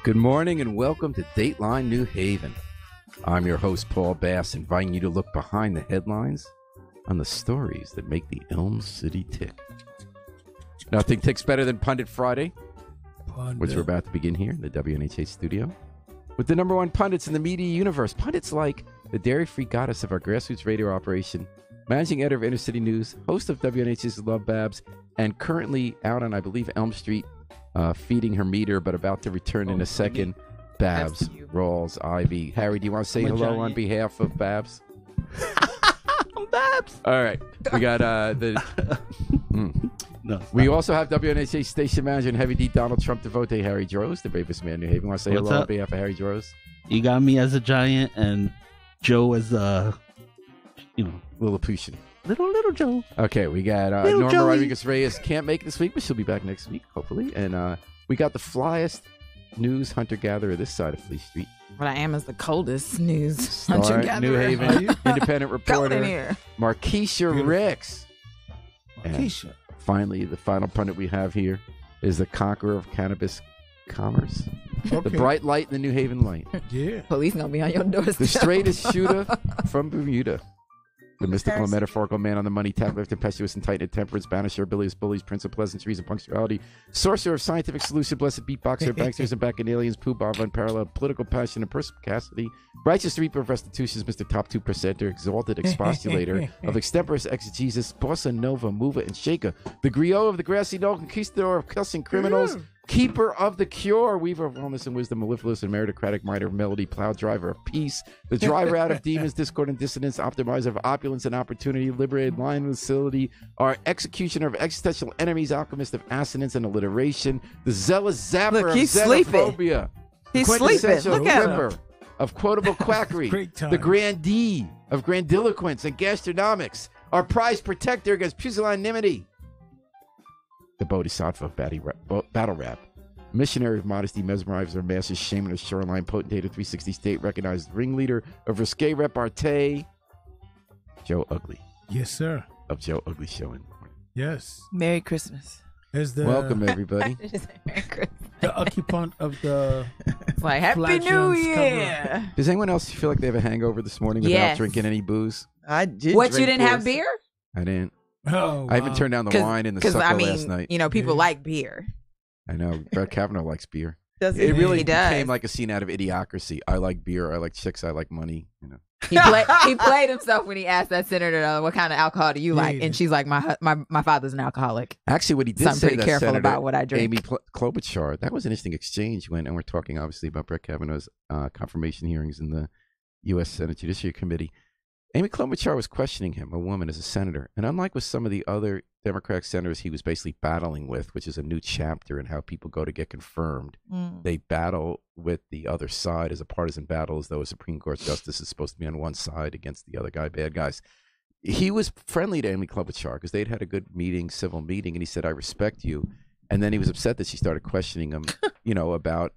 Good morning and welcome to Dateline New Haven. I'm your host, Paul Bass, inviting you to look behind the headlines on the stories that make the Elm City tick. Nothing ticks better than Pundit Friday, which we're about to begin here in the WNHA studio. With the number one pundits in the media universe, pundits like the dairy-free goddess of our grassroots radio operation, managing editor of Inner City News, host of WNHA's Love Babs, and currently out on, I believe, Elm Street, feeding her meter, but about to return in a second. Babs, Rawls, Ivy. Harry, do you want to say hello on behalf of Babs? Babs. All right. We got We also have WNHA station manager and heavy D Donald Trump devotee Harry Droz, the bravest man in New Haven. Want to say hello on behalf of Harry Droz? You got me as a giant and Joe as Lilliputian. Little Joe. Okay, we got Norma Rodriguez-Reyes can't make it this week, but she'll be back next week, hopefully. And we got the flyest news hunter-gatherer this side of Fleet Street. What I am is the coldest news Star, hunter-gatherer. New Haven, independent reporter, here. Markeisha Ricks. Markeisha. Finally, the final pundit we have here is the conqueror of cannabis commerce. Okay. The bright light in the New Haven light. Yeah. Police gonna be on your doorstep. The straightest shooter from Bermuda. The mystical and metaphorical man on the money, tap-lift, tempestuous and tight, temperance, banisher, bilious bullies, prince of pleasantries and punctuality, sorcerer of scientific solution, blessed beatboxer, banksters and bacchanalians, poobah of unparalleled political passion and perspicacity, righteous reaper of restitutions, Mr. Top 2%er, exalted expostulator of extemporis exegesis, bossa nova, mover and shaker, the griot of the grassy knoll, conquistador of cussing criminals, keeper of the cure, weaver of wellness and wisdom, mellifluous and meritocratic mitre of melody, plow driver of peace, the driver out of demons, discord and dissonance, optimizer of opulence and opportunity, liberated lion of facility, our executioner of existential enemies, alchemist of assonance and alliteration, the zealous zapper of xenophobia, He's sleeping. Look at him. of quotable quackery, the grandee of grandiloquence and gastronomics, our prize protector against pusillanimity, the Bodhisattva of battle rap, missionary of modesty, mesmerizer of masses, shaman of shoreline, potentate of 360 state, recognized ringleader of risque repartee, Joe Ugly. Yes, sir. Of Joe Ugly Show in the morning. Yes. Merry Christmas. Welcome, everybody. Merry Christmas. The occupant of the... It's like, Happy New Year. Does anyone else feel like they have a hangover this morning without drinking any booze? I did. What, you didn't have beer? I didn't. Oh, I haven't turned down the wine in the sucker last night. You know, people like beer. I know. Brett Kavanaugh likes beer. Does it really does. became like a scene out of Idiocracy. I like beer. I like chicks. I like money. You know. He played himself when he asked that senator, "What kind of alcohol do you like?" And she's like, "My father's an alcoholic." Actually, what he did so I'm say, pretty that careful Senator about what I drink. Amy Klobuchar, that was an interesting exchange when, and we're talking obviously about Brett Kavanaugh's confirmation hearings in the U.S. Senate Judiciary Committee. Amy Klobuchar was questioning him, a woman, as a senator. And unlike with some of the other Democratic senators he was basically battling with, which is a new chapter in how people go to get confirmed, they battle with the other side as a partisan battle, as though a Supreme Court justice is supposed to be on one side against the other guy, bad guys. He was friendly to Amy Klobuchar because they'd had a good meeting, civil meeting, and he said, "I respect you." And then he was upset that she started questioning him, about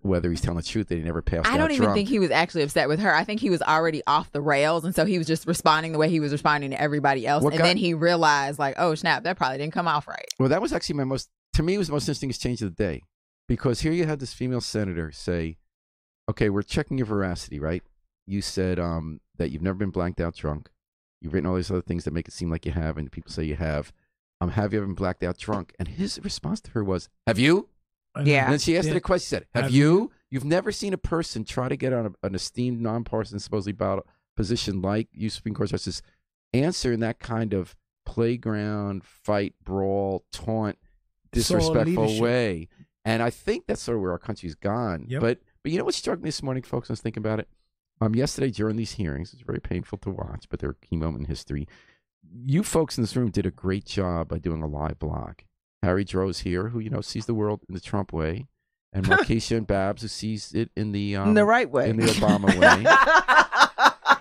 whether he's telling the truth, that he never passed out I don't even drunk. think he was actually upset with her. I think he was already off the rails, and so he was just responding the way he was responding to everybody else. Then he realized, like, oh snap, that probably didn't come off right. Well, that was actually to me, it was the most interesting exchange of the day, because here you had this female senator say, "Okay, we're checking your veracity, right? You said that you've never been blanked out drunk. You've written all these other things that make it seem like you have, and people say you have. Have you ever been blacked out drunk?" And his response to her was, "Have you?" Yeah. And then she asked her the question, she said, have you? You've never seen a person try to get on an esteemed, nonpartisan, supposedly position like you, Supreme Court Justice, answer in that kind of playground, fight, brawl, taunt, disrespectful way. And I think that's sort of where our country's gone. Yep. But you know what struck me this morning, folks? I was thinking about it. Yesterday during these hearings, it's very painful to watch, but they're a key moment in history. You folks in this room did a great job by doing a live blog. Harry Droz here, who sees the world in the Trump way, and Markeisha and Babs, who sees it in the right way, in the Obama way.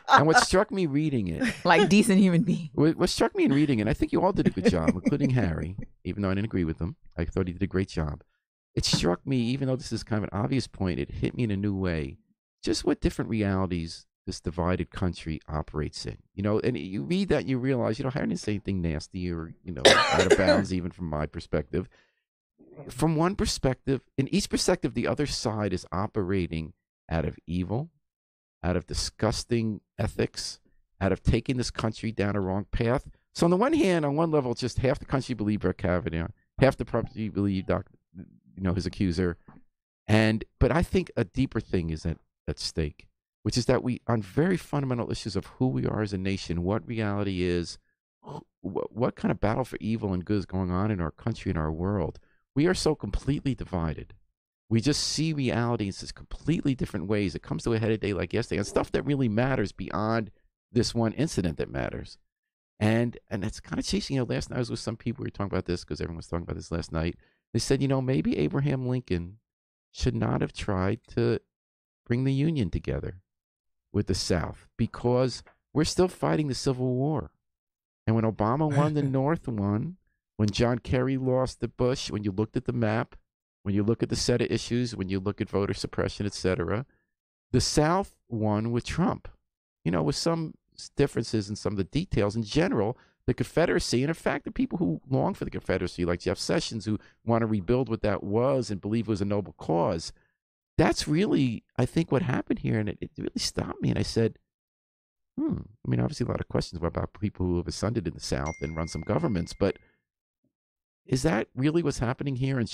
And what struck me reading it, like decent human being, what struck me in reading it, I think you all did a good job, including Harry, even though I didn't agree with him. I thought he did a great job. It struck me, even though this is kind of an obvious point, it hit me in a new way, just what different realities this divided country operates in. And you read that and you realize, Harry didn't say anything nasty or, out of bounds, even from my perspective. from one perspective, in each perspective, the other side is operating out of evil, out of disgusting ethics, out of taking this country down a wrong path. So on the one hand, on one level, just half the country believe Brett Kavanaugh, half the country believe his accuser, but I think a deeper thing is at stake, which is that we, on very fundamental issues of who we are as a nation, what reality is, what kind of battle for evil and good is going on in our country and our world, we are so completely divided. We just see reality in such completely different ways. It comes to a head of day like yesterday, and stuff that really matters beyond this one incident that matters. And that's kind of chasing. Last night I was with some people. We were talking about this because everyone was talking about this last night. They said, maybe Abraham Lincoln should not have tried to bring the Union together with the South because we're still fighting the Civil War. And when Obama won, the North won. When John Kerry lost to Bush, when you looked at the map, when you look at the set of issues, when you look at voter suppression, etc., the South won with Trump. With some differences in some of the details. In general, the Confederacy, and in fact, the people who long for the Confederacy, like Jeff Sessions, who want to rebuild what that was and believe it was a noble cause, that's really, I think, what happened here. And it really stopped me. And I said, obviously a lot of questions about people who have ascended in the South and run some governments, but is that really what's happening here? And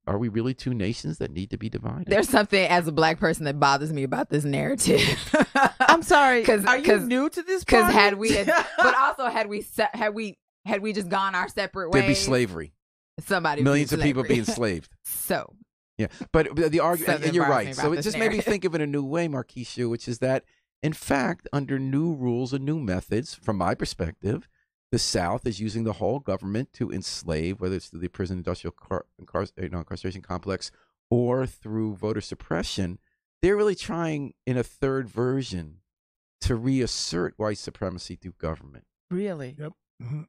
are we really two nations that need to be divided? There's something as a Black person that bothers me about this narrative. I'm sorry. Are you new to this? Because had we just gone our separate ways, there'd be slavery. Millions of people be enslaved. So yeah, but the argument, and you're right. So it just made me think of it in a new way, Marquisha, which is that in fact, under new rules and new methods, from my perspective, the South is using the whole government to enslave, whether it's through the prison industrial incarceration complex or through voter suppression. They're really trying, in a third version, to reassert white supremacy through government. Really? Yep. Mm-hmm.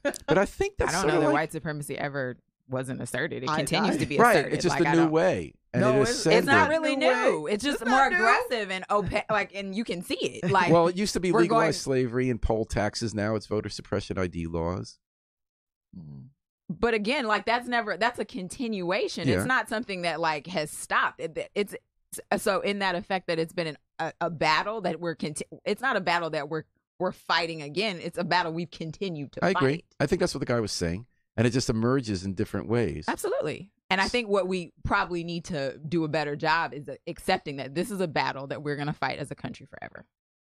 But I think that's I don't know that white supremacy ever wasn't asserted. It continues to be asserted. Right. It's just a new way. And it's not really new. It's just more aggressive and opaque, and you can see it. Well, it used to be legalized slavery and poll taxes. Now it's voter suppression ID laws. But again, that's a continuation. Yeah. It's not something that has stopped. It's so in that effect that it's been a battle that it's not a battle that we're fighting again. It's a battle we've continued to fight. I agree. I think that's what the guy was saying. And it just emerges in different ways. Absolutely. And I think what we probably need to do a better job is accepting that this is a battle that we're going to fight as a country forever.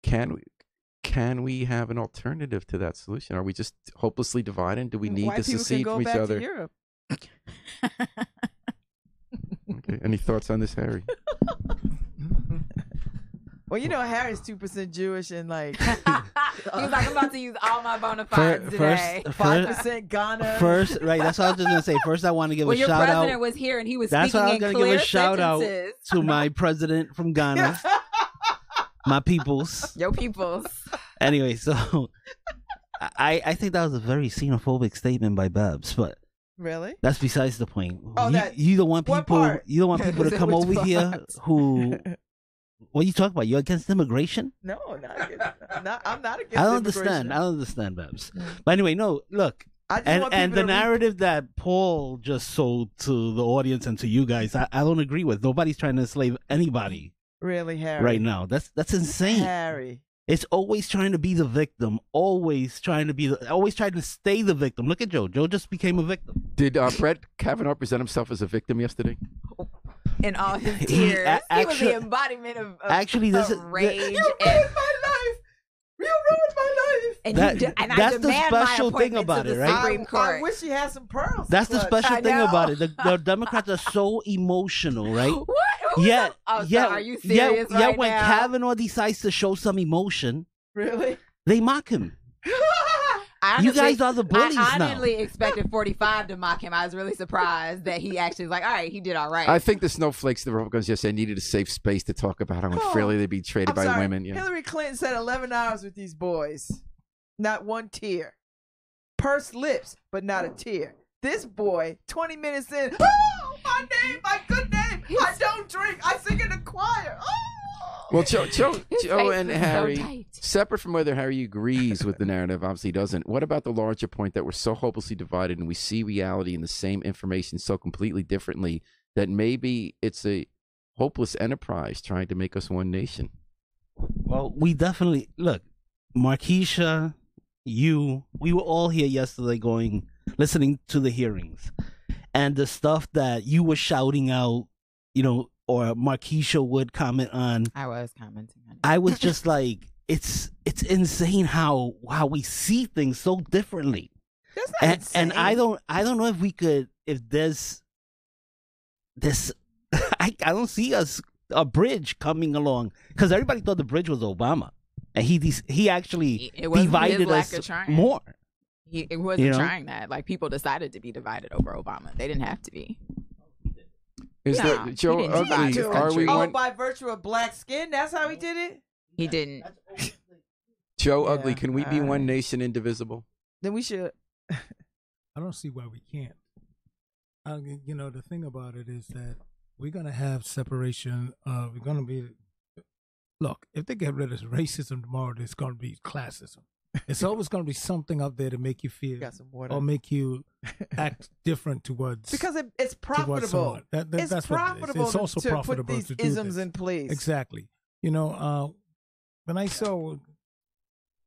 Can we have an alternative to that solution? Are we just hopelessly divided? Do we need to secede from each other? To Europe. Okay. Any thoughts on this, Harry? Well, Harry's 2% Jewish and he's I'm about to use all my bona fides today. 5% Ghana. First, right? That's what I was just gonna say. First, I want to give a shout out. Your president was here and he was speaking in clear sentences. That's what I was gonna give a shout out to my president from Ghana, my peoples. Your peoples. Anyway, so I think that was a very xenophobic statement by Babs, but. Really? That's besides the point. Oh, you don't want people. You don't want people to come over here who. What are you talking about? You're against immigration? No, I'm not against immigration. I don't understand, Babs. But anyway, no, look. And the narrative that Paul just sold to the audience and to you guys, I don't agree with. Nobody's trying to enslave anybody. Really, Harry? Right now. That's insane. Harry. It's always trying to be the victim. Always trying to stay the victim. Look at Joe. Joe just became a victim. Did Brett Kavanaugh present himself as a victim yesterday? In all his tears, he was the embodiment of actually rage. You ruined my life. You ruined my life. And that's the special thing about it, right? I wish he had some pearls. That's the special thing about it. The Democrats are so emotional, right? What? Are you serious right when now? Kavanaugh decides to show some emotion, really, they mock him. You guys are the bullies now. I honestly expected 45 to mock him. I was really surprised that he actually was like, all right, he did all right. I think the snowflakes, the Republicans yesterday needed a safe space to talk about how unfairly they'd be treated by women. Yeah. Hillary Clinton said 11 hours with these boys. Not one tear. Pursed lips, but not a tear. This boy, 20 minutes in, my name, my good name. I don't drink. I sing in the choir. Well, Joe and Harry, so separate from whether Harry agrees with the narrative, obviously doesn't. What about the larger point that we're so hopelessly divided and we see reality and the same information so completely differently that maybe it's a hopeless enterprise trying to make us one nation? Well, we definitely look, Markeisha, we were all here yesterday listening to the hearings, and the stuff that you were shouting out, or Markeisha would comment on. I was commenting on it. I was just like, it's insane how we see things so differently. That's not insane. And I don't know if there's this I don't see a bridge coming along, because everybody thought the bridge was Obama, and he actually divided us more. It wasn't trying that. Like, people decided to be divided over Obama. They didn't have to be. Is that Joe Ugly? Are we by virtue of black skin? That's how he did it. He didn't. Joe Ugly, can we be one nation indivisible? Then we should. I don't see why we can't. The thing about it is that we're gonna have separation. We're gonna be. Look, if they get rid of racism tomorrow, there's gonna be classism. It's always going to be something up there to make you feel or make you act different towards, because it's profitable. It's profitable. It's also to profitable put these to do isms this. in place. Exactly. When I saw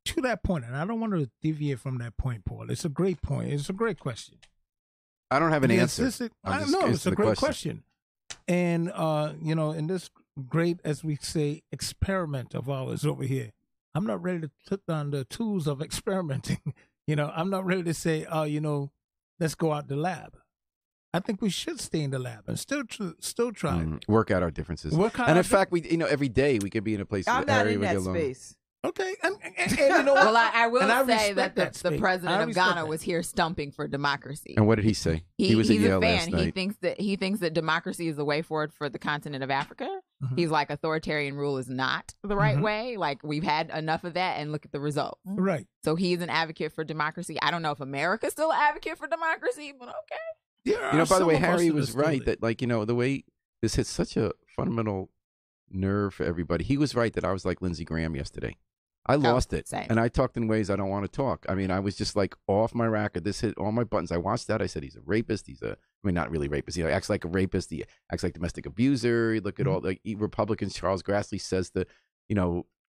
to that point, and I don't want to deviate from that point, Paul. It's a great point. It's a great question. I don't have an answer. It's a great question. And in this great, as we say, experiment of ours over here, I'm not ready to put on the tools of experimenting. I'm not ready to say, let's go out the lab. I think we should stay in the lab and still try. Work out our differences. And in fact, we every day we could be in a place I'm where not Harry in would that get along. space. Okay. And Well, I will say that the space. president of Ghana was here stumping for democracy. And what did he say? He was at he's Yale a fan. last night. He thinks that democracy is the way forward for the continent of Africa. Mm-hmm. He's like, authoritarian rule is not the right way. Like, we've had enough of that, and look at the results. Right. So he's an advocate for democracy. I don't know if America's still an advocate for democracy, but okay. Yeah. By the way, Harry was right that, the way this hits such a fundamental nerve for everybody. He was right that I was like Lindsey Graham yesterday. I lost it. Same. And I talked in ways I don't want to talk. I mean, I was just like off my rack. This hit all my buttons. I watched that. I said, he's a rapist. Not really rapist. He acts like a rapist. He acts like domestic abuser. Look at all the Republicans. Charles Grassley says that,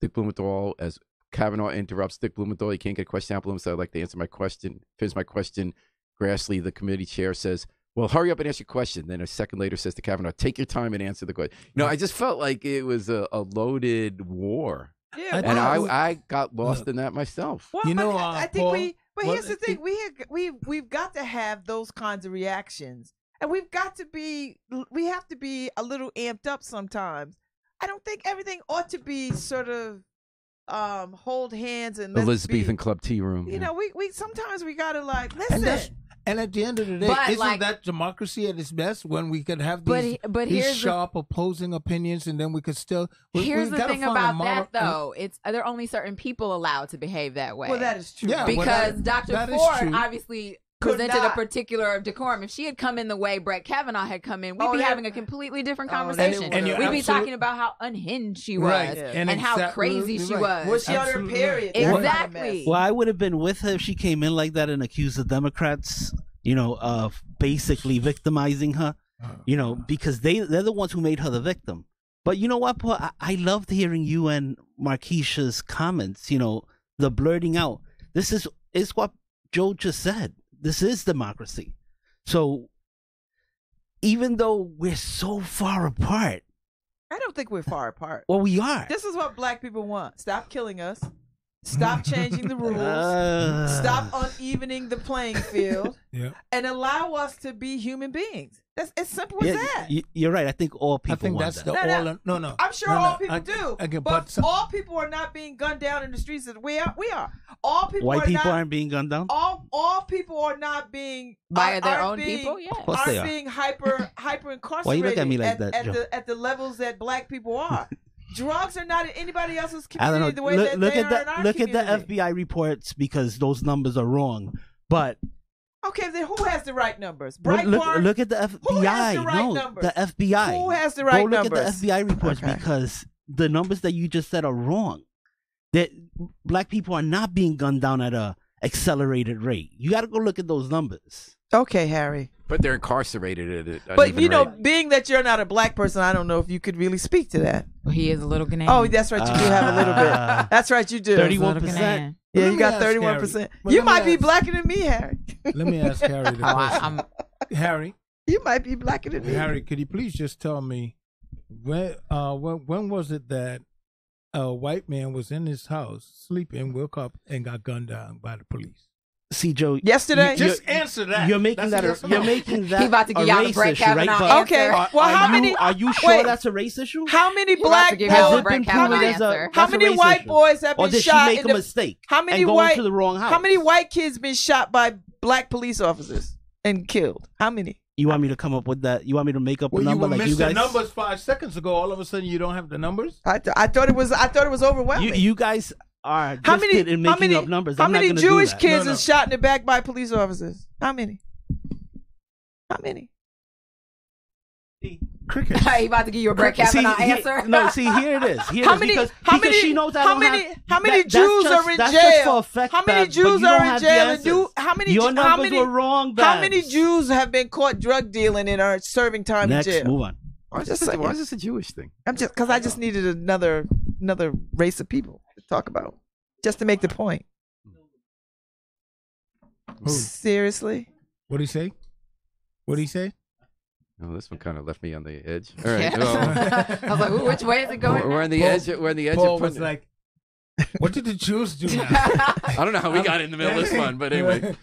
Dick Blumenthal, as Kavanaugh interrupts Dick Blumenthal, he can't get a question out of him. So I'd like to answer my question. Finish my question. Grassley, the committee chair, says, well, hurry up and ask your question. Then a second later says to Kavanaugh, take your time and answer the question. I just felt like it was a loaded war. Yeah, and I got lost in that myself. Well, I think Paul, But here's the thing: we've got to have those kinds of reactions, and we have to be a little amped up sometimes. I don't think everything ought to be sort of hold hands and Elizabethan club tea room. We sometimes we gotta listen. And at the end of the day, isn't that democracy at its best when we could have these sharp opposing opinions, and then we could still? Here's the thing about that, though: there are only certain people allowed to behave that way. Well, that is true. Yeah, because Dr. Ford obviously presented a particular decorum. If she had come in the way Brett Kavanaugh had come in, we'd be having a completely different conversation. We'd be talking about how unhinged she was and how crazy she was. Was she on her period? Exactly. Well, I would have been with her if she came in like that and accused the Democrats, of basically victimizing her, because they're the ones who made her the victim. But you know what, Paul? I loved hearing you and Markeisha's comments, the blurting out. This is what Joe just said. This is democracy. So even though we're so far apart. I don't think we're far apart. Well, we are. This is what black people want. Stop killing us. Stop changing the rules. Stop unevening the playing field. And allow us to be human beings. That's as simple as that. You're right. I think all people want that. No. I'm sure all people do. But all people are not being gunned down in the streets as we are. All people White people aren't being gunned down? All people are not being by their own people? Yeah. Of course they are. Being hyper incarcerated. Why you look at me like that, Joe? At the levels that black people are. Drugs are not in anybody else's community the way that they are in our community. Look at the FBI reports, because those numbers are wrong. But okay, then who has the right numbers? Look at the FBI. Who has the right numbers? The FBI. Who has the right numbers? Go look at the FBI reports, because the numbers that you just said are wrong. That black people are not being gunned down at a accelerated rate. You got to go look at those numbers. Okay, Harry. But they're incarcerated at an But even you know, rate. being that you're not a black person, I don't know if you could really speak to that. Well, he is a little Ghanaian. Oh, that's right. You do have a little bit. That's right. You do. 31%. Yeah, Let you me got ask 31%. Harry. Well, You let me might be ask- blacker than me, Harry. Let me ask Harry the question. Harry, You might be blacker than me. Harry, could you please just tell me when was it that a white man was in his house sleeping, woke up, and got gunned down by the police? See, Joe. Yesterday? Just answer that. You're making that. You're making that. He about to a get y'all the race Brett issue, right? Kavanaugh But answer. Okay. Are, Well, are how you, many? Are you sure wait. that's a race issue? How many He about black to give Has y'all it the boys? Brett been How proven many? as a answer. How that's a many race white issue? boys have Or been did she shot? make in a the, mistake? how many and go white? into the wrong house? How many white kids been shot by black police officers and killed? How many? You want me to come up with that? You want me to make up a Well, you number were like you missing guys? numbers 5 seconds ago. All of a sudden, you don't have the numbers. I thought it was overwhelming. You guys are how many? gifted in How making many? up numbers. How I'm not many gonna Jewish do that. kids No, no. is shot in the back by police officers? How many? How many? Cricket. He about to give you a Brett Kavanaugh answer. No, see, here it is. Here How it is. many? Because, How because many? she knows I how don't many? have, how many that- Jews that's are in just jail? for effect, How many Babs, but Jews you don't are in have the jail? And answers. how many? Your how numbers many? were wrong, How many Babs. Jews have been caught drug dealing and are serving time Next, in jail? move on. Why is Just this saying. why is this a Jewish thing? I'm just because I just needed another race of people to talk about, just to make the point. Who? Seriously? What'd he say? What'd he say? Oh, this one kind of left me on the edge. All right. Yeah. well, I was like, which way is it going? we're on the Paul- edge. We're on the edge Paul of was putting. like, "What did the Jews do now?" I don't know how we got in the middle of this one, but anyway,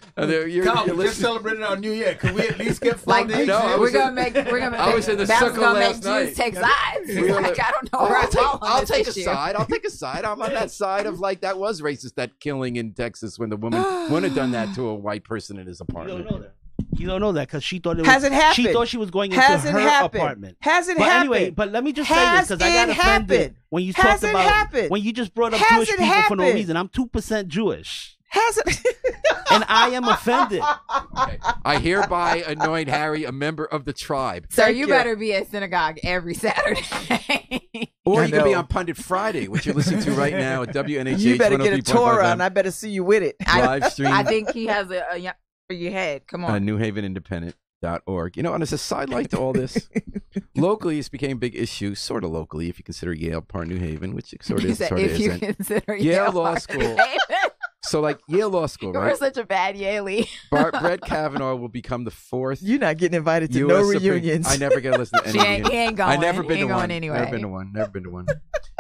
you're Carl, we just listening. celebrated our New Year. Could we at least get 4 Like, days? No, I we're was gonna in- make. I was in the Babs circle gonna last make night. Jews take sides. We were Like, like- I don't know where I'll take a issue. side. I'll take a side. I'm on that side of like that was racist, that killing in Texas when the woman wouldn't have done that to a white person in his You apartment. don't know that. You don't know that because she thought it was. Has it happened? She thought she was going into Has it her happened? apartment. Has it But happened? anyway, but let me just say Has this because I got it offended happened? when you Has talked it about happened? when you just brought up Has Jewish it people for no happened? reason. I'm 2% Jewish, Has it? and I am offended. Okay. I hereby anoint Harry a member of the tribe. So Thank you you. better be at synagogue every Saturday. Or I you can be know. on Pundit Friday, which you're listening to right now at WNHH. You better get a 103.5 Torah, and FM, I better see you with it. live stream I think he has a young for your head. Come on. NewHavenIndependent.org. You know, and as a sidelight to all this, locally it's became a big issue, sort of locally, if you consider Yale part of New Haven, which it sort of He is, said, sort of if you isn't. consider Yale Law part of School. New Haven. So, like Yale Law School, We're right? such a bad Yaley. Brett Kavanaugh will become the fourth You're not getting invited to U.S. no Supreme- reunions. I never get to listen to any He ain't reunions. going. I never He been ain't to going one. anyway. Never been to one. Never been to one.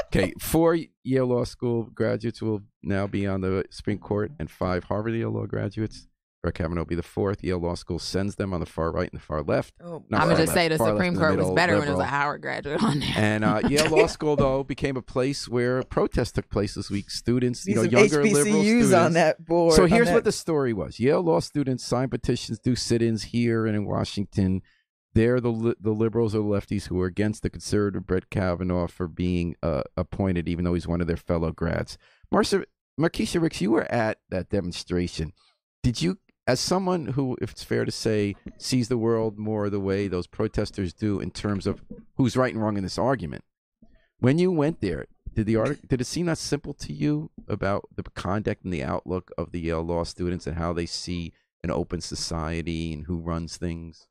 Okay, 4 Yale Law School graduates will now be on the Supreme Court, and 5 Harvard Yale Law graduates. Brett Kavanaugh will be the 4th. Yale Law School sends them on the far right and the far left. Oh, Not I'm far gonna just left, say the far left Supreme in the Court was middle, better when it was a liberal. Howard graduate on there. And Yale Law School, though, became a place where protests took place this week. Students, These younger some liberal HBCUs students. on that board. So on here's that- what the story was. Yale Law students signed petitions, do sit-ins here and in Washington. They're the liberals or lefties who are against the conservative Brett Kavanaugh for being appointed, even though he's one of their fellow grads. Markeisha Ricks, you were at that demonstration. Did you, as someone who, if it's fair to say, sees the world more the way those protesters do in terms of who's right and wrong in this argument, when you went there, did it seem that simple to you about the conduct and the outlook of the Yale Law students and how they see an open society and who runs things?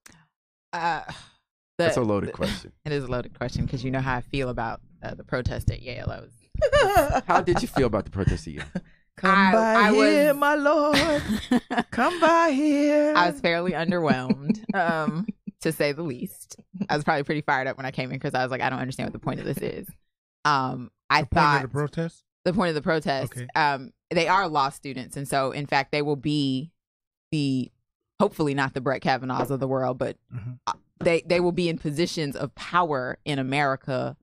That's a loaded question. It is a loaded question because you know how I feel about the protest at Yale. I was How did you feel about the protest at Yale? Come by I here, was- my lord. Come by here. I was fairly underwhelmed, to say the least. I was probably pretty fired up when I came in because I was like, I don't understand what the point of this is. I The point thought of the protest? the point of the protest. Okay. They are law students, and so in fact, they will be hopefully not the Brett Kavanaughs of the world, but Mhm. they will be in positions of power in America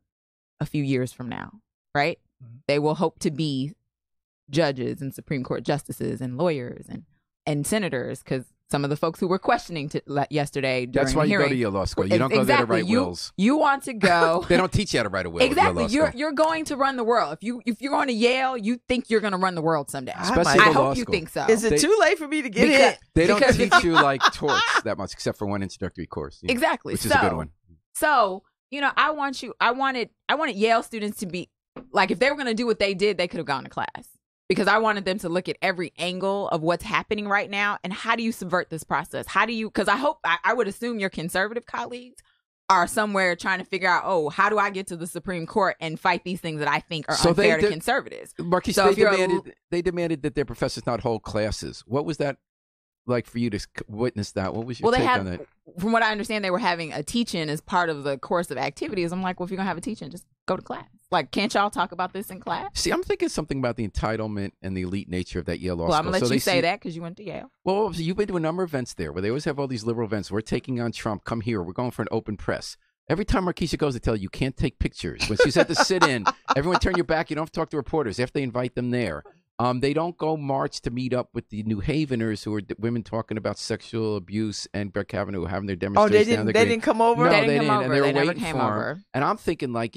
a few years from now, right? Mhm. They will hope to be judges and Supreme Court justices and lawyers and senators, because some of the folks who were questioning yesterday during That's why the you go hearing, to Yale Law School. You don't go there to write wills. You want to go. They don't teach you how to write a will. at Yale Exactly. Law School. You're going to run the world. If you're going to Yale, you think you're going to run the world someday. Especially I the law hope you school. think so. Is it They- too late for me to get Because- in? They don't because- teach you like torts that much, except for one introductory course. Exactly. Which is a good one. So, I Yale students to be like, if they were going to do what they did, they could have gone to class. Because I wanted them to look at every angle of what's happening right now and how do you subvert this process? How do you, because I would assume your conservative colleagues are somewhere trying to figure out, oh, how do I get to the Supreme Court and fight these things that I think are unfair to conservatives? Marquise, they demanded that their professors not hold classes. What was that like for you to witness that? What was your take on that? From what I understand, they were having a teach-in as part of the course of activities. I'm like, well, if you're going to have a teach-in, just go to class. Like, can't y'all talk about this in class? See, I'm thinking something about the entitlement and the elite nature of that Yale Law School. Well, I'm going to let you say that because you went to Yale. Well, you've been to a number of events there where they always have all these liberal events. We're taking on Trump. Come here. We're going for an open press. Every time Marquisha goes, they tell you can't take pictures. When she's at the sit-in, everyone turn your back. You don't have to talk to reporters after they invite them there. They don't go march to meet up with the New Haveners, who are women talking about sexual abuse, and Brett Kavanaugh having their demonstration. Oh, they didn't come over? No, they didn't come over. And they were never waiting came for over. him. And I'm thinking, like,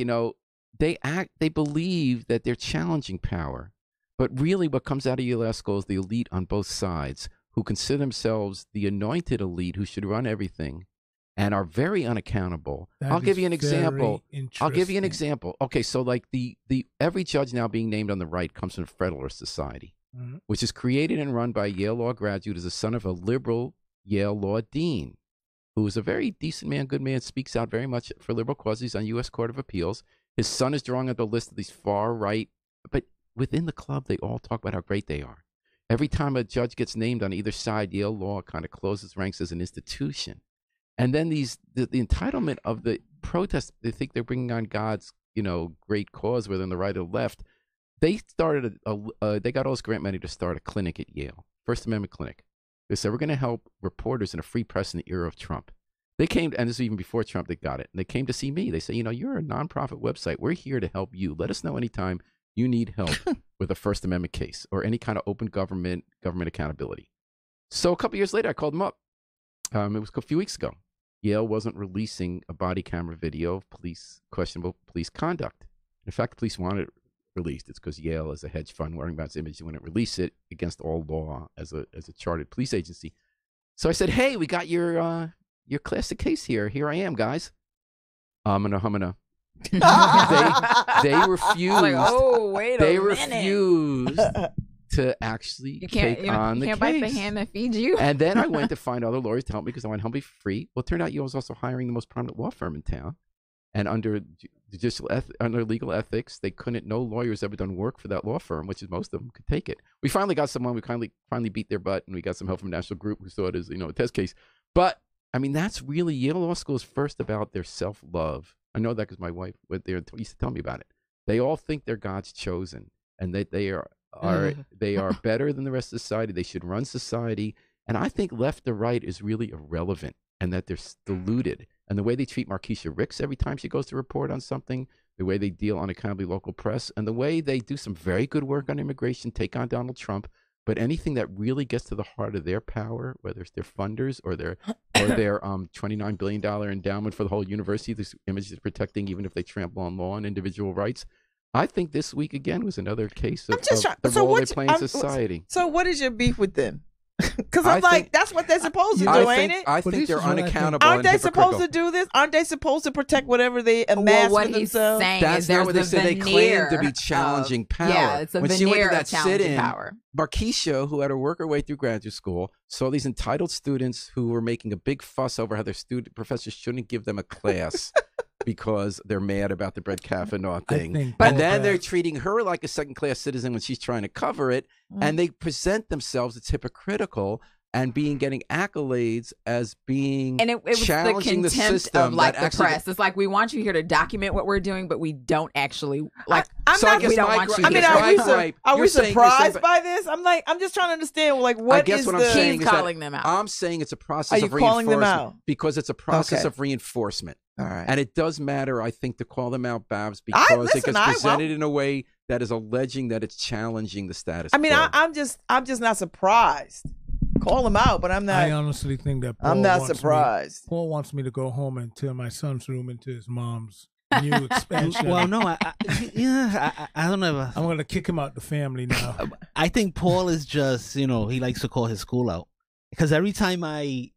they believe that they're challenging power. But really what comes out of Yale Law School is the elite on both sides, who consider themselves the anointed elite who should run everything and are very unaccountable. I'll give you an example. Okay, so like the every judge now being named on the right comes from the Federalist Society, which is created and run by a Yale Law graduate as the son of a liberal Yale Law dean, who is a very decent man, good man, speaks out very much for liberal causes on U.S. Court of Appeals. His son is drawing up the list of these far right, but within the club, they all talk about how great they are. Every time a judge gets named on either side, Yale Law kind of closes ranks as an institution. And then the entitlement of the protest, they think they're bringing on God's, great cause, whether on the right or left. They started, they got all this grant money to start a clinic at Yale, First Amendment clinic. They said, we're going to help reporters in a free press in the era of Trump. They came, and this is even before Trump, they got it. And they came to see me. They say, you're a nonprofit website. We're here to help you. Let us know anytime you need help with a First Amendment case or any kind of open government accountability. So a couple years later, I called them up. It was a few weeks ago. Yale wasn't releasing a body camera video of questionable police conduct. In fact, the police wanted it released. It's because Yale, as a hedge fund worrying about its image, they wouldn't release it against all law as a chartered police agency. So I said, hey, we got your classic case here. Here I am, guys. Humana. They refused. Like, oh, wait a minute. They refused to actually take on the case. You can't bite the hand that feeds you. And then I went to find other lawyers to help me because I wanted to help me for free. Well, it turned out Yale was also hiring the most prominent law firm in town. And under legal ethics, no lawyers ever done work for that law firm, which is most of them could take it. We finally got someone, we finally beat their butt, and we got some help from National Group who saw it as, a test case. But, I mean, that's really, Yale Law School is first about their self-love. I know that because my wife went there and used to tell me about it. They all think they're God's chosen, and they are better than the rest of society. They should run society. And I think left or right is really irrelevant, and that they're deluded. And the way they treat Marquisha Ricks every time she goes to report on something, the way they deal unaccountably local press, and the way they do some very good work on immigration, take on Donald Trump, but anything that really gets to the heart of their power, whether it's their funders or their $29 billion endowment for the whole university, this image is protecting, even if they trample on law and individual rights. I think this week again was another case of the role they play in society. So what is your beef with them? Because I'm like, that's what they're supposed to do, ain't it? I think they're unaccountable. Aren't they supposed to do this? Aren't they supposed to protect whatever they amass for themselves? That's not what they say. They claim to be challenging power. Yeah, it's a when veneer she went to that of challenging sit-in, power. Marquisha, who had to work her way through graduate school, saw these entitled students who were making a big fuss over how their professors shouldn't give them a class because they're mad about the Brett Kavanaugh thing. And then they're treating her like a second-class citizen when she's trying to cover it, and they present themselves as hypocritical and getting accolades as being and it was challenging the contempt system of like the press. It's like, we want you here to document what we're doing, but we don't actually like. We don't want you. Are we surprised by this? I'm just trying to understand. Like, what is what I'm saying is calling them out? I'm saying it's a process of reinforcement because it's a process of reinforcement. All right. And it does matter, I think, to call them out, Babs, because it gets presented in a way that is alleging that it's challenging the status quo. I mean, I'm just not surprised. Call them out, but I'm not. I honestly think that Paul I'm not surprised. Paul wants me to go home and turn my son's room into his mom's new expansion. Well, no, I don't know. I'm going to kick him out the family now. I think Paul is just, he likes to call his school out. Because every time I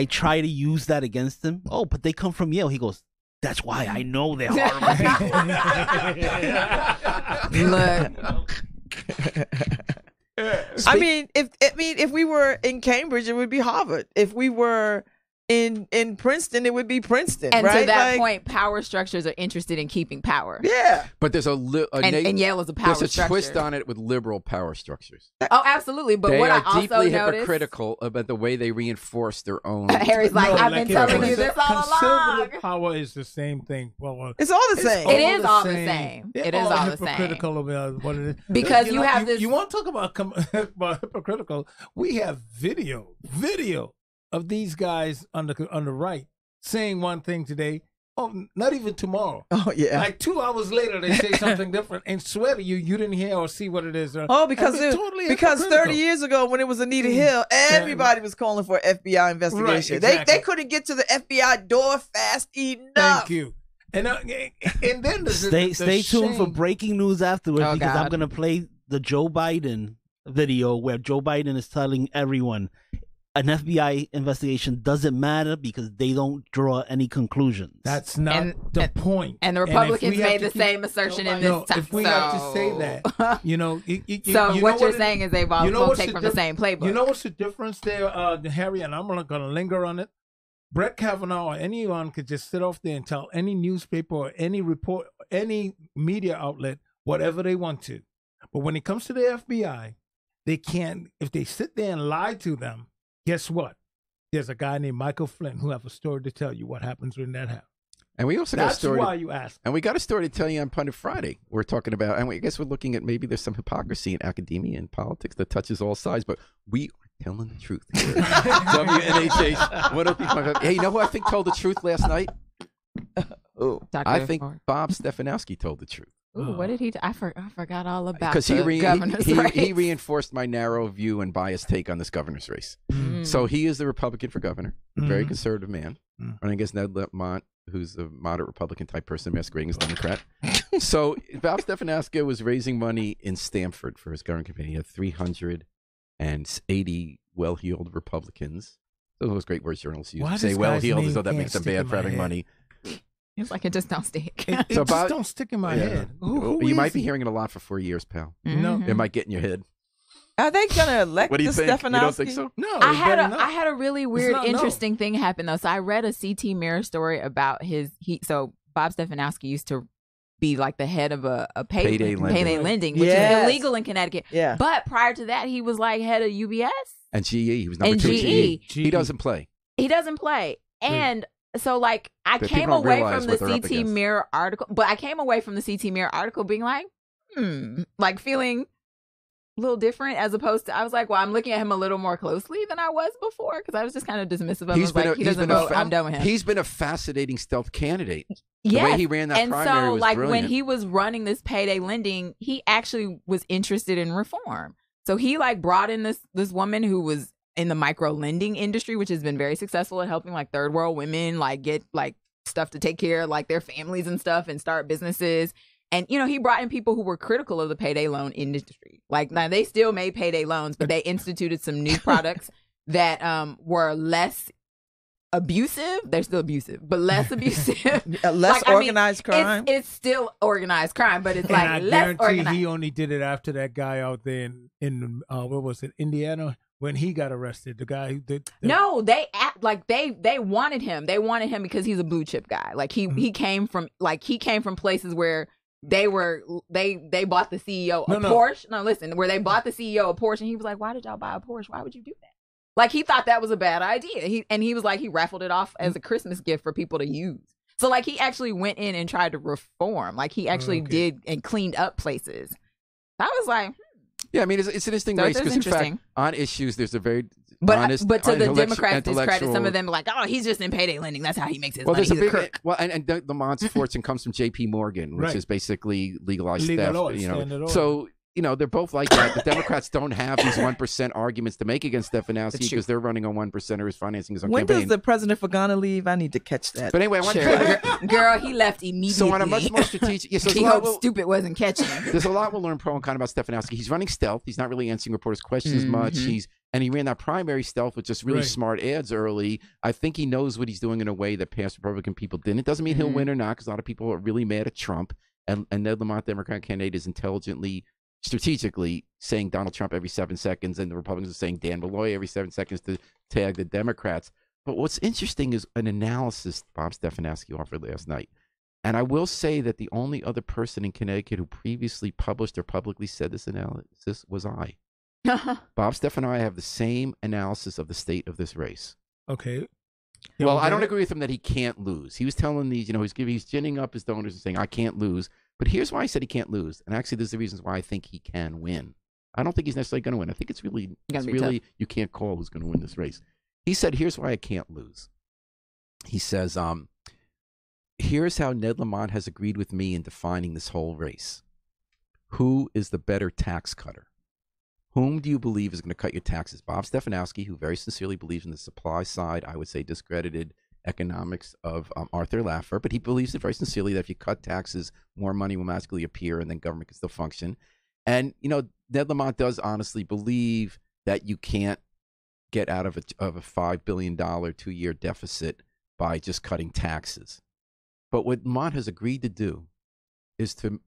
try to use that against him, but they come from Yale. He goes, That's why I know they're horrible people. Look. I mean, if we were in Cambridge, it would be Harvard. If we were in Princeton, it would be Princeton. And right? to that point, power structures are interested in keeping power. Yeah. But there's and Yale is a power structure. There's a twist on it with liberal power structures. Oh, absolutely. But they what are I also deeply noticed, hypocritical about the way they reinforce their own. Harry's like, I've been telling you this all along. Conservative power is the same thing. Well, it's all the same. It is all the same. It is all the same. Hypocritical about what it is. Because you have this. You want to talk about hypocritical? We have video of these guys on the right saying one thing today. Oh, not even tomorrow. Oh, yeah. Like 2 hours later, they say something different and swear to you didn't hear or see what it is. Oh, because 30 years ago when it was Anita Hill, everybody was calling for an FBI investigation. Right, exactly. They couldn't get to the FBI door fast enough. Thank you. And then stay tuned for breaking news afterwards, because God. I'm going to play the Joe Biden video where Joe Biden is telling everyone an FBI investigation doesn't matter because they don't draw any conclusions. That's not the point. And the Republicans made the same assertion in this time. If we have to say that, so what you're saying is they both take from the same playbook. You know what's the difference there, Harry? And I'm not going to linger on it. Brett Kavanaugh or anyone could just sit off there and tell any newspaper or any report, any media outlet, whatever they want to. But when it comes to the FBI, they can't. If they sit there and lie to them, guess what? There's a guy named Michael Flynn who have a story to tell you what happens in that house. And we also got a story. That's why you asked. And we got a story to tell you on Pundit Friday. We're talking about, and I guess we're looking at maybe there's some hypocrisy in academia and politics that touches all sides, but we are telling the truth here. WNHH 103.5. Hey, you know who I think told the truth last night? I think Bob Stefanowski told the truth. Ooh, what did he? I forgot all about because governor's race. He reinforced my narrow view and biased take on this governor's race. So he is the Republican for governor, a very conservative man, running against Ned Lamont, who's a moderate Republican type person masquerading as Democrat. So Bob Stefanowski was raising money in Stamford for his government campaign. He had 380 well-heeled Republicans. Those are those great words journalists use. Say well-heeled as though that makes them bad for having money. It's like it just don't stick. It just don't stick in my head. You might be hearing it a lot for 4 years, pal. No, it might get in your head. Are they gonna elect the Stefanowski? You don't think so? No. I had a really weird, interesting thing happen though. So I read a CT Mirror story about so Bob Stefanowski used to be like the head of a payday lending, which is illegal in Connecticut. Yeah. But prior to that, he was like head of UBS and GE. He was number 2 at GE. He doesn't play. And so like I came away from the CT Mirror article, but I came away from the CT Mirror article being like, like feeling a little different, as opposed to I was like, well, I'm looking at him a little more closely than I was before, because I was just kind of dismissive of him. He doesn't vote. I'm done with him. He's been a fascinating stealth candidate. Yes. The way he ran that primary was like brilliant. when he was running this payday lending, he actually was interested in reform. So he like brought in this woman who was in the micro lending industry, which has been very successful at helping like third world women like get like stuff to take care of like their families and stuff and start businesses. And, he brought in people who were critical of the payday loan industry. Like, now they still made payday loans, but they instituted some new products that were less abusive. They're still abusive, but less abusive. Less organized crime? It's still organized crime, but it's and like I less organized. He only did it after that guy out there in what was it, Indiana? When he got arrested, the guy who did. No, they wanted him. They wanted him because he's a blue chip guy. Like he came from places where they bought the CEO a Porsche. No, listen, where they bought the CEO a Porsche, and he was like, "Why did y'all buy a Porsche? Why would you do that?" Like he thought that was a bad idea. He was like, he raffled it off as a Christmas gift for people to use. So like he actually went in and tried to reform. Like he actually did and cleaned up places. I was like. Yeah, I mean, it's an interesting race because, in fact, on issues, there's a very honest, but to the Democrats' discredit, some of them are like, oh, he's just in payday lending. That's how he makes his money. He's a crook. Well, and Lamont's fortune comes from J.P. Morgan, which is basically legalized theft. So, they're both like that. The Democrats don't have these 1% arguments to make against Stefanowski because they're running on 1%, or his financing his own campaign. When does the president for Ghana leave? I need to catch that. But anyway, I want to girl, he left immediately. So on a much more strategic, he hoped stupid wasn't catching. There's a lot we'll learn pro and con about Stefanowski. He's running stealth. He's not really answering reporters' questions much. And he ran that primary stealth with just really Right. smart ads early. I think he knows what he's doing in a way that past Republican people didn't. It doesn't mean he'll win or not, because a lot of people are really mad at Trump. And Ned Lamont, Democrat candidate, is intelligently, strategically saying Donald Trump every 7 seconds, and the Republicans are saying Dan Malloy every 7 seconds to tag the Democrats. But what's interesting is an analysis Bob Stefanowski offered last night. And I will say that the only other person in Connecticut who previously published or publicly said this analysis was I. Bob Stefan and I have the same analysis of the state of this race. Okay. Well, I don't agree with him that he can't lose. He was telling these, he's ginning up his donors and saying, I can't lose. But here's why I said he can't lose. And actually, there's the reasons why I think he can win. I don't think he's necessarily going to win. I think it's really you can't call who's going to win this race. He said, here's why I can't lose. He says, here's how Ned Lamont has agreed with me in defining this whole race. Who is the better tax cutter? Whom do you believe is going to cut your taxes? Bob Stefanowski, who very sincerely believes in the supply side, I would say discredited economics of Arthur Laffer, but he believes it very sincerely that if you cut taxes, more money will magically appear and then government can still function. And, Ned Lamont does honestly believe that you can't get out of a $5 billion 2-year deficit by just cutting taxes. But what Lamont has agreed to do is to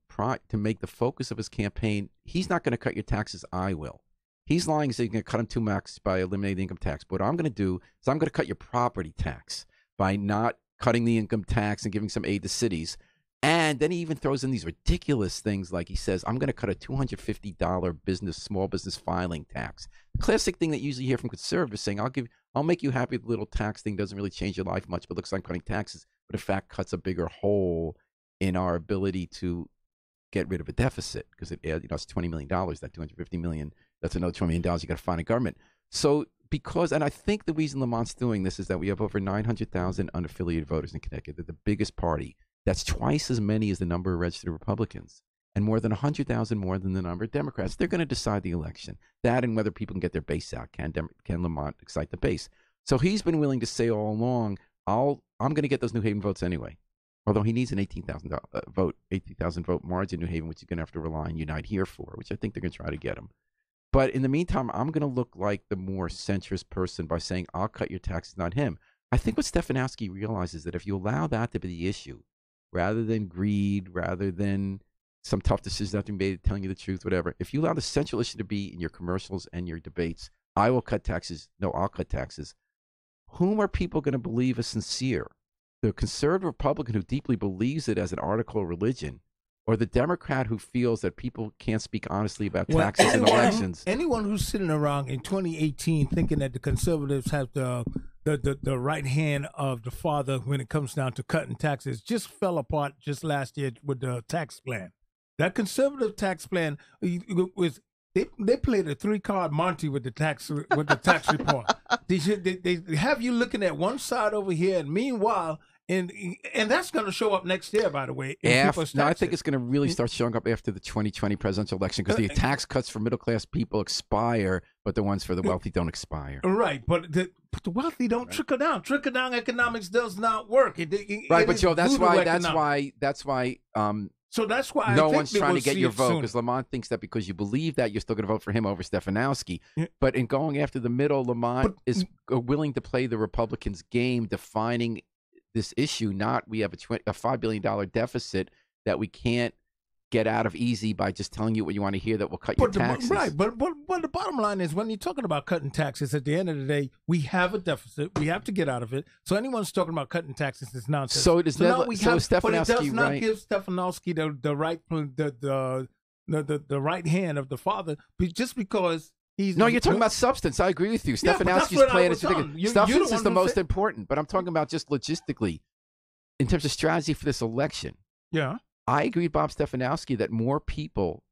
make the focus of his campaign, he's not going to cut your taxes, I will. He's lying saying he's going to cut them to max by eliminating the income tax. But what I'm going to do is I'm going to cut your property tax by not cutting the income tax and giving some aid to cities. And then he even throws in these ridiculous things like he says, I'm going to cut a $250 small business filing tax. The classic thing that you usually hear from conservatives saying, I'll make you happy with the little tax thing, doesn't really change your life much, but looks like cutting taxes, but in fact cuts a bigger hole in our ability to get rid of a deficit, because it's $20 million, that $250 million, that's another $20 million you got to find in government. So and I think the reason Lamont's doing this is that we have over 900,000 unaffiliated voters in Connecticut. They're the biggest party. That's twice as many as the number of registered Republicans, and more than 100,000 more than the number of Democrats. They're going to decide the election. That and whether people can get their base out. Can Lamont excite the base? So he's been willing to say all along, I'm going to get those New Haven votes anyway. Although he needs an 18,000 vote margin in New Haven, which he's going to have to rely on Unite Here for, which I think they're going to try to get him. But in the meantime, I'm going to look like the more centrist person by saying, I'll cut your taxes, not him. I think what Stefanowski realizes that if you allow that to be the issue, rather than greed, rather than some tough decisions that have to be made, telling you the truth, whatever, if you allow the central issue to be in your commercials and your debates, I will cut taxes, no, I'll cut taxes, whom are people going to believe is sincere? The conservative Republican who deeply believes it as an article of religion, or the Democrat who feels that people can't speak honestly about taxes and elections? Anyone who's sitting around in 2018 thinking that the conservatives have the right hand of the father when it comes down to cutting taxes just fell apart just last year with the tax plan. That conservative tax plan was they played a 3-card Monty with the tax report. They have you looking at one side over here, and meanwhile. And that's going to show up next year, by the way. I think it's going to really start showing up after the 2020 presidential election, because the tax cuts for middle-class people expire, but the ones for the wealthy don't expire. Right, but the wealthy don't trickle down. Trickle-down economics does not work. But Joe, that's why. So that's why no one's trying to get your vote, because Lamont thinks that because you believe that, you're still going to vote for him over Stefanowski. Yeah. But in going after the middle, Lamont is willing to play the Republicans' game, defining this issue, not we have a $5 billion deficit that we can't get out of easy by just telling you what you want to hear that will cut your taxes. But the bottom line is, when you're talking about cutting taxes, at the end of the day, we have a deficit. We have to get out of it. So anyone's talking about cutting taxes is nonsense. So it is Stefanowski, but it does not give Stefanowski the right hand of the father, just because. You're talking about substance. I agree with you. Stefanowski's plan is substance is the most important, but I'm talking about just logistically, in terms of strategy for this election. Yeah, I agree with Bob Stefanowski that more people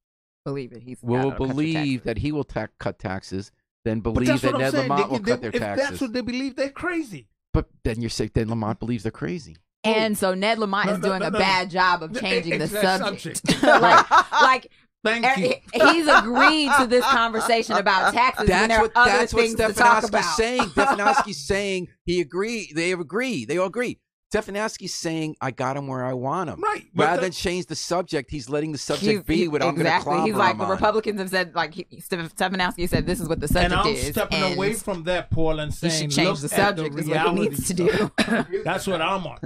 will believe that he will cut taxes than believe that Ned Lamont will cut their taxes. If that's what they believe, they're crazy. But then you're saying then Lamont believes they're crazy. And so Ned Lamont is doing a bad job of changing the subject. Thank you. He's agreed to this conversation about taxes. That's what Stefanowski's saying. Stefanowski's saying he agreed. They agree. They all agree. Stefanowski's saying, I got him where I want him. Right. Rather than change the subject, he's letting the subject be what I'm going to clobber He's like, him the on. Republicans have said, like, Stefanowski said, this is what the subject and I'm is. stepping away from that, Paul, and you saying, should change look the at subject is what he needs to do. That's what I'm on.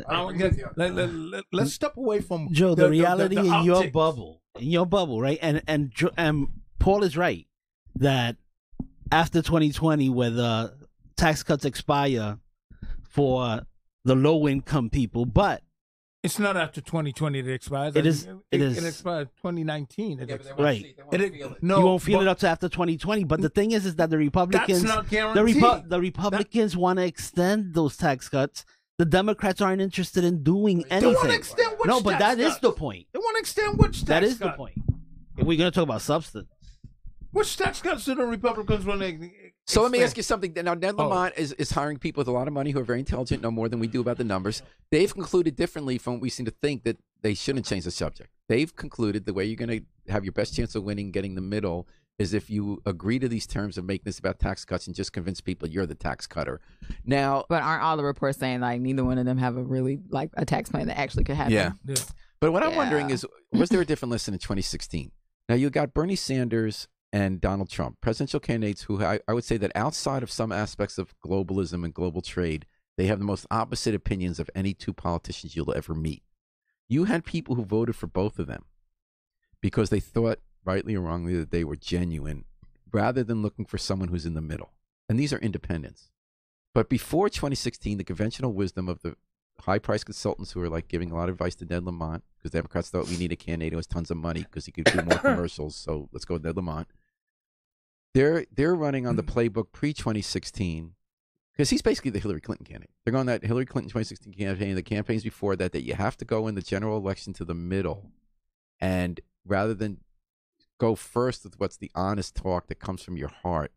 Let's step away from Joe, the reality in your optics. bubble, right? And Paul is right that after 2020, where the tax cuts expire for the low income people, but it's not after 2020 that expires. It is. It expired 2019. Right. No, you won't feel it up to after 2020. But the thing is that the Republicans, that's not guaranteed. the Republicans want to extend those tax cuts. The Democrats aren't interested in doing anything. They want to extend which no, but tax that is cuts? the point. They want to extend which tax That is cut? the point. If we're going to talk about substance. Which tax cuts do the Republicans want to So let me ask you something. Now, Ned Lamont is hiring people with a lot of money who are very intelligent, know more than we do about the numbers. They've concluded differently from what we seem to think, that they shouldn't change the subject. They've concluded the way you're going to have your best chance of winning, getting the middle, is if you agree to these terms of making this about tax cuts and just convince people you're the tax cutter. Now, But aren't all the reports saying, like, neither one of them have a really, like, a tax plan that actually could happen? yeah. But what I'm wondering Yeah. is, was there a different lesson in 2016? Now, you got Bernie Sanders and Donald Trump, presidential candidates who I would say that outside of some aspects of globalism and global trade, they have the most opposite opinions of any two politicians you'll ever meet. You had people who voted for both of them because they thought, rightly or wrongly, that they were genuine, rather than looking for someone who's in the middle. And these are independents. But before 2016, the conventional wisdom of the high-priced consultants who were like giving a lot of advice to Ned Lamont, because Democrats thought we need a candidate who has tons of money because he could do more commercials, so let's go with Ned Lamont. They're running on the playbook pre-2016 because he's basically the Hillary Clinton candidate. They're going that Hillary Clinton 2016 campaign, the campaigns before that you have to go in the general election to the middle, and rather than go first with what's the honest talk that comes from your heart,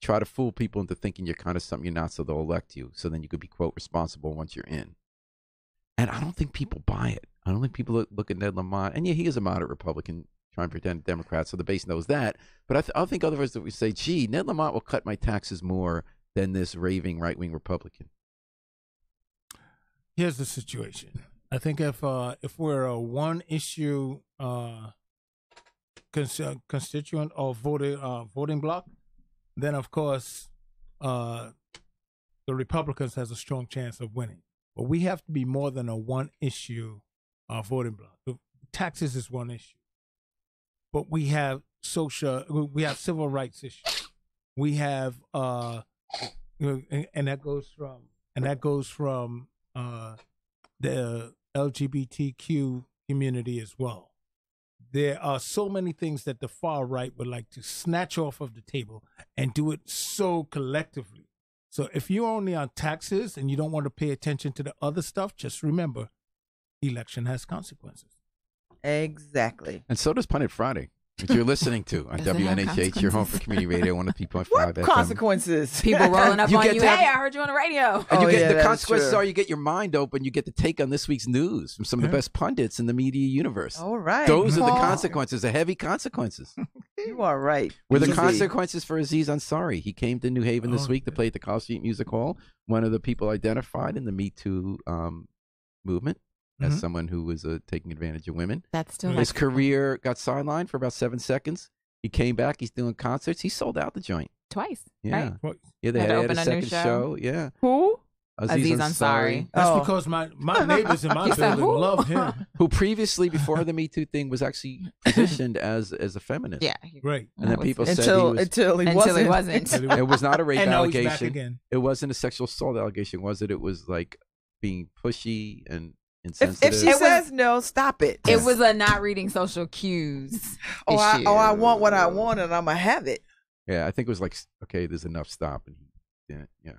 try to fool people into thinking you're kind of something you're not, so they'll elect you, so then you could be, quote, responsible once you're in. And I don't think people buy it. I don't think people look at Ned Lamont, and yeah, he is a moderate Republican trying to pretend Democrat, so the base knows that. But I think otherwise that we say, gee, Ned Lamont will cut my taxes more than this raving right-wing Republican. Here's the situation. I think if we're a one-issue constituent or voting bloc, then of course the Republicans has a strong chance of winning. But we have to be more than a one-issue voting bloc. Taxes is one issue, but we have civil rights issues. We have and that goes from the LGBTQ community as well. There are so many things that the far right would like to snatch off of the table and do it so collectively. So if you're only on taxes and you don't want to pay attention to the other stuff, just remember, election has consequences. Exactly. And so does Pundit Friday, which you're listening to on Does it have WNHH, your home for community radio, 103.5 What FM. consequences? People rolling up You on get you. to have- Hey, I heard you on the radio. And you Oh, get yeah, the that's consequences true. are you get your mind open, you get to take on this week's news from some of the best pundits in the media universe. All right. Those are the Paul. consequences, the heavy consequences. You are right. Were the Easy. consequences for Aziz Ansari. He came to New Haven this week to play at the College Street Music Hall, one of the people identified in the Me Too movement as someone who was taking advantage of women. That's still His career got sidelined for about 7 seconds. He came back. He's doing concerts. He sold out the joint. twice. Yeah. Right? Yeah, they Had had, to a open a new second show. show. Yeah. Who? Aziz Aziz Ansari. That's Oh. because my neighbors in my You said building who? love him. Who previously, before the Me Too thing, was actually positioned as a feminist. Yeah. Right. And then That people was- said he Until was, until he Until wasn't. he wasn't. it was not a rape And now he's back allegation. again. It wasn't a sexual assault allegation, was it? It was like being pushy and If insensitive. she It was- says no, stop it. It was a not reading social cues. issue. I want what I want and I'm gonna have it. Yeah, I think it was like, okay, there's enough, stop. And he didn't, yeah.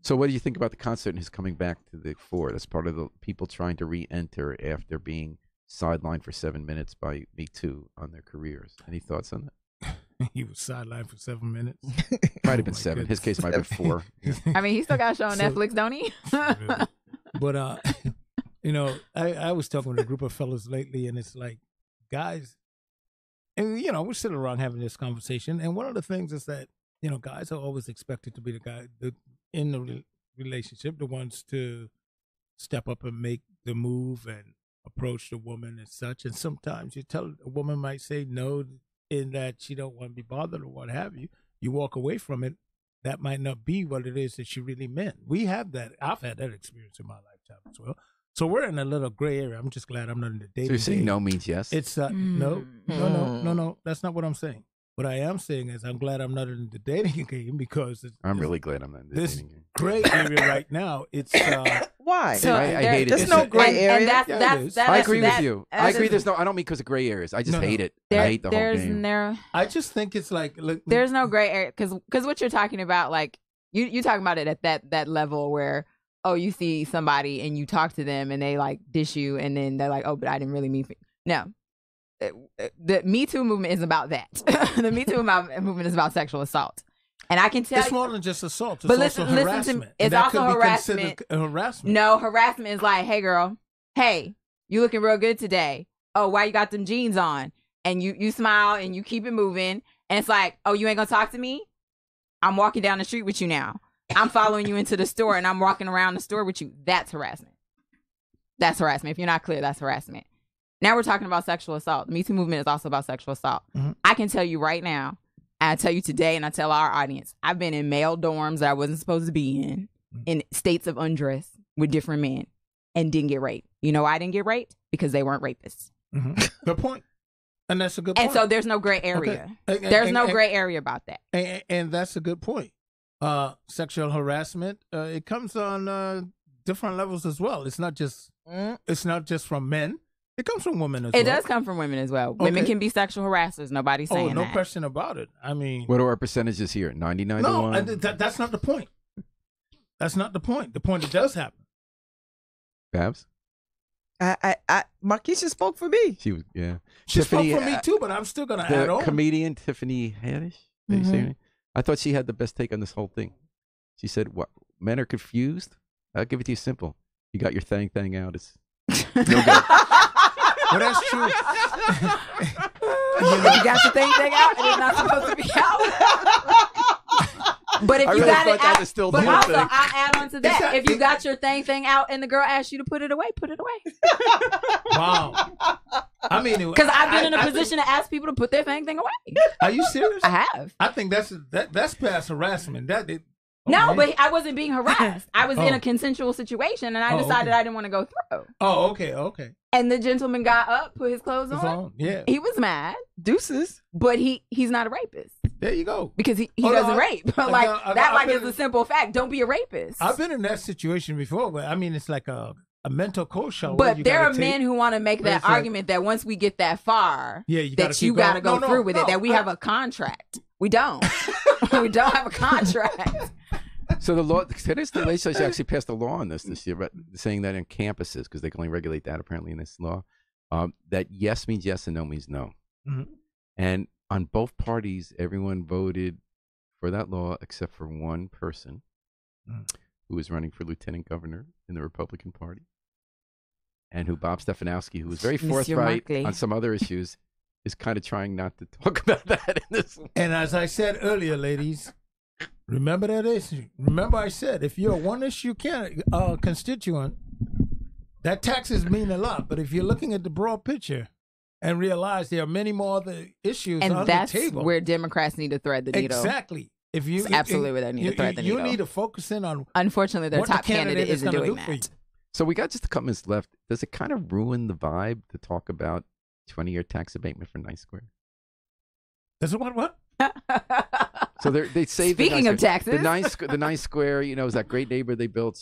So what do you think about the concert and his coming back to the fore? That's part of the people trying to re-enter after being sidelined for 7 minutes by Me Too on their careers. Any thoughts on that? He was sidelined for 7 minutes. Might have been my 7. His goodness. case might have been 4. Yeah. I mean, he still got a show on So- Netflix, don't he? But you know, I was talking with a group of fellas lately, and it's like, guys, and you know, we're sitting around having this conversation, and one of the things is that, you know, guys are always expected to be the guy in the relationship, the ones to step up and make the move and approach the woman and such. And sometimes a woman might say no in that she don't want to be bothered or what have you. You walk away from it. That might not be what it is that she really meant. We have that. I've had that experience in my lifetime as well. So we're in a little gray area. I'm just glad I'm not in the dating. So you're saying no means yes? It's no. That's not what I'm saying. What I am saying is I'm glad I'm not in the dating game because I'm really glad I'm not in the dating game. Gray area right now. It's why? So I hate it. There's no gray area. I agree with you. I agree. I don't mean because of gray areas. I just hate it. I hate the whole game. I just think it's like there's no gray area because what you're talking about, like you talking about it at that level where you see somebody and you talk to them and they like dish you and then they're like, but I didn't really mean for you. No. The Me Too movement is about that. The Me Too movement is about sexual assault. And I can tell it's more than just assault. It's also harassment. To me, it's also harassment. Harassment. No, harassment is like, hey girl, hey, you looking real good today. Oh, why you got them jeans on? And you smile and you keep it moving. And it's like, oh, you ain't gonna talk to me? I'm walking down the street with you now. I'm following you into the store and I'm walking around the store with you. That's harassment. That's harassment. If you're not clear, that's harassment. Now we're talking about sexual assault. The Me Too movement is also about sexual assault. Mm-hmm. I can tell you right now, and I tell you today, and I tell our audience, I've been in male dorms that I wasn't supposed to be in states of undress with different men, and didn't get raped. You know why I didn't get raped? Because they weren't rapists. Mm-hmm. Good point. And that's a good point. And so there's no gray area. Okay. There's no gray area about that. And that's a good point. Sexual harassment, it comes on different levels as well. It's not just from men. It comes from women as well. It does come from women as well. Okay. Women can be sexual harassers. Nobody's saying that. Oh, no question about it. I mean, what are our percentages here? 99 to 1? No, that's not the point. That's not the point. The point it does happen. Babs? Markeisha spoke for me. She was, yeah. She Tiffany, spoke for me too, but I'm still going to add on. Comedian Tiffany Haddish. Mm-hmm. I thought she had the best take on this whole thing. She said, "What? Men are confused? I'll give it to you simple. You got your thing out. It's no good." Well, that's true. You got your thing out, and it's not supposed to be out. But if you got it out, but also I'll add on to that. If you got your thing out, and the girl asks you to put it away, put it away. Wow. I mean, because I've been in a position to ask people to put their thing away. Are you serious? I have. I think that's past harassment. No, but I wasn't being harassed. I was in a consensual situation, and I decided I didn't want to go through. Oh, okay. And the gentleman got up, put his clothes on. Yeah. He was mad. Deuces. But he's not a rapist. There you go. Because he doesn't rape. Is a simple fact. Don't be a rapist. I've been in that situation before, but I mean, it's like a mental quotient. But there are men who want to make that argument that once we get that far, you got to go through with it, that we have a contract. We don't. We don't have a contract. So the legislature actually passed a law on this year, but saying that in campuses, because they can only regulate that apparently in this law, that yes means yes and no means no. Mm-hmm. And on both parties, everyone voted for that law except for one person who was running for lieutenant governor in the Republican Party, and who Bob Stefanowski, who was very forthright on some other issues, is kind of trying not to talk about that in this law. And as I said earlier, ladies, remember that issue. Remember I said, if you're a one-issue constituent, that taxes mean a lot. But if you're looking at the broad picture and realize there are many more other issues on the table. And that's where Democrats need to thread the needle. Exactly. Absolutely where they need to thread the needle. You need to focus in on Unfortunately, their top candidate isn't doing that. So we got just a couple minutes left. Does it kind of ruin the vibe to talk about 20-year tax abatement for Nice Square? Does it what? So they say speaking of taxes, the Nice Square, is that great neighborhood they built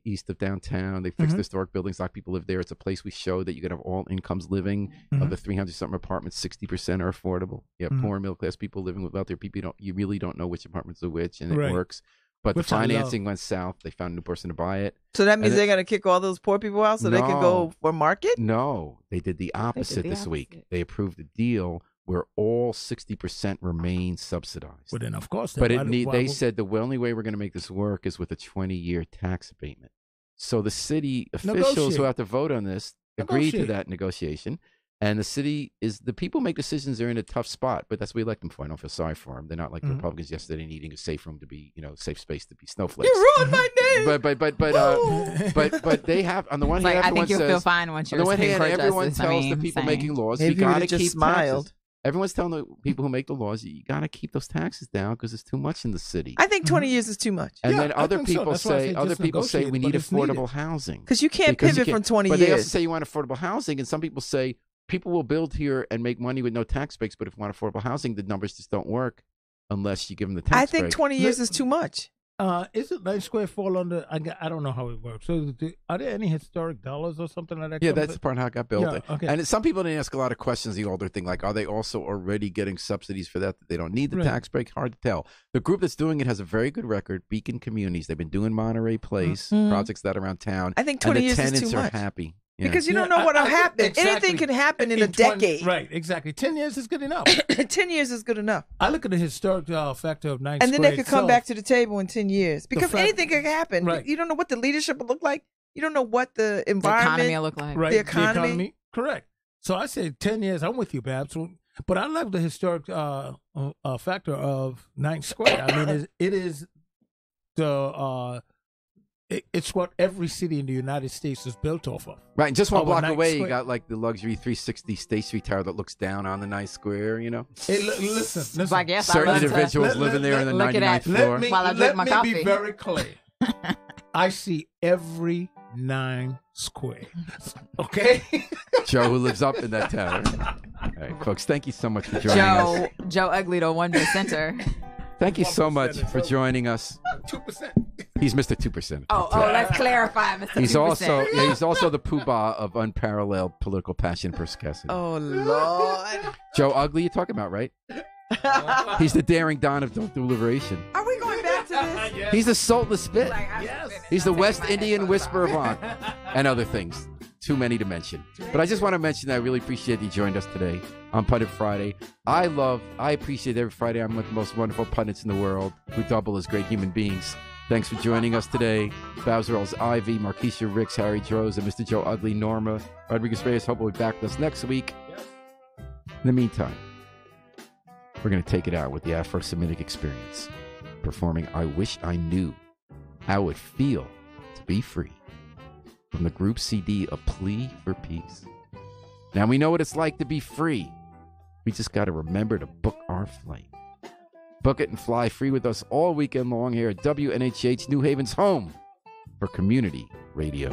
east of downtown. They fixed historic buildings. A lot of people live there. It's a place we show that you could have all incomes living. Of the 300-something apartments, 60% are affordable. You have poor and middle class people living with wealthier people. You really don't know which apartments are which, and it works. But the financing went south. They found a new person to buy it. So that means they're going to kick all those poor people out so they can go for market? No, they did the opposite this week. They approved a deal where all 60% remain subsidized. Well, then, of course. But they said the only way we're going to make this work is with a 20-year tax abatement. So the city officials who have to vote on this agreed to that negotiation. And the city is the people make decisions. They're in a tough spot, but that's what we elect them for. I don't feel sorry for them. They're not like the Republicans yesterday needing a safe room to be, safe space to be snowflakes. You ruined my name. But they have on the one hand. I think you'll feel fine once you're on the one Supreme hand, Court everyone justice. tells the people making laws, Maybe you got to just keep smiled. taxes. Everyone's telling the people who make the laws, you got to keep those taxes down because it's too much in the city. I think 20 years is too much. And then other people say we need affordable housing Because you can't pivot from 20 but years. they also say you want affordable housing, and some people say people will build here and make money with no tax breaks, but if you want affordable housing, the numbers just don't work unless you give them the tax break. I think 20 years is too much. Isn't 9 Square fall under? I don't know how it works. So, are there any historic dollars or something like that? Yeah, that's the part how it got built. Yeah, okay. And some people didn't ask a lot of questions. The older thing, like, are they also already getting subsidies for that they don't need the tax break? Hard to tell. The group that's doing it has a very good record. Beacon Communities. They've been doing Monterey Place projects that around town. I think 20 years is too tenants much. are happy. Yeah. Because you don't know what'll happen. Exactly. Anything can happen in a decade. Right, exactly. 10 years is good enough. 10 years is good enough. I look at the historic factor of 9 And then Square they could come itself. back to the table in 10 years. Because fact- anything could happen. Right. You don't know what the leadership will look like. You don't know what the The environment. economy will look like. Right, the economy. Correct. So I say 10 years. I'm with you, Babs. But I love the historic factor of 9 Square. I mean, it is the it's what every city in the United States is built off of. Right, and just one block 9 away, you Square. got like the luxury 360 State Street Tower that looks down on the nice square, Listen. It's like, yes, I Certain love to individuals living there in the look at 99th that. floor. While I drink my Let coffee. me be very clear. I see every 9 Square. Okay? Joe, who lives up in that tower. All right, folks, thank you so much for joining us. Joe Ugly, the one center. Thank you so much for joining us. 2%. He's Mr. 2%. Oh, let's clarify, Mr. He's 2%. he's also the poobah of unparalleled political passion and perspicacity. Oh, Lord. Joe Ugly, you're talking about, right? He's the daring Don of deliberation. Are we going back to this? He's the Sultan of Spit. Yes. He's the West Indian Whisperer of Ankh, and other things. Too many to mention. But I just want to mention that I really appreciate you joined us today on Pundit Friday. I appreciate every Friday I'm with the most wonderful pundits in the world who double as great human beings. Thanks for joining us today. Babs Earls, Ivy, Markeisha Ricks, Harry Droz, and Mr. Joe Ugly, Norma, Rodriguez Reyes. Hope we'll be back with us next week. In the meantime, we're going to take it out with the Afro-Semitic Experience, performing I Wish I Knew How It Would Feel to Be Free, from the group CD, A Plea for Peace. Now we know what it's like to be free. We just got to remember to book our flight. Book it and fly free with us all weekend long here at WNHH New Haven's home for community radio.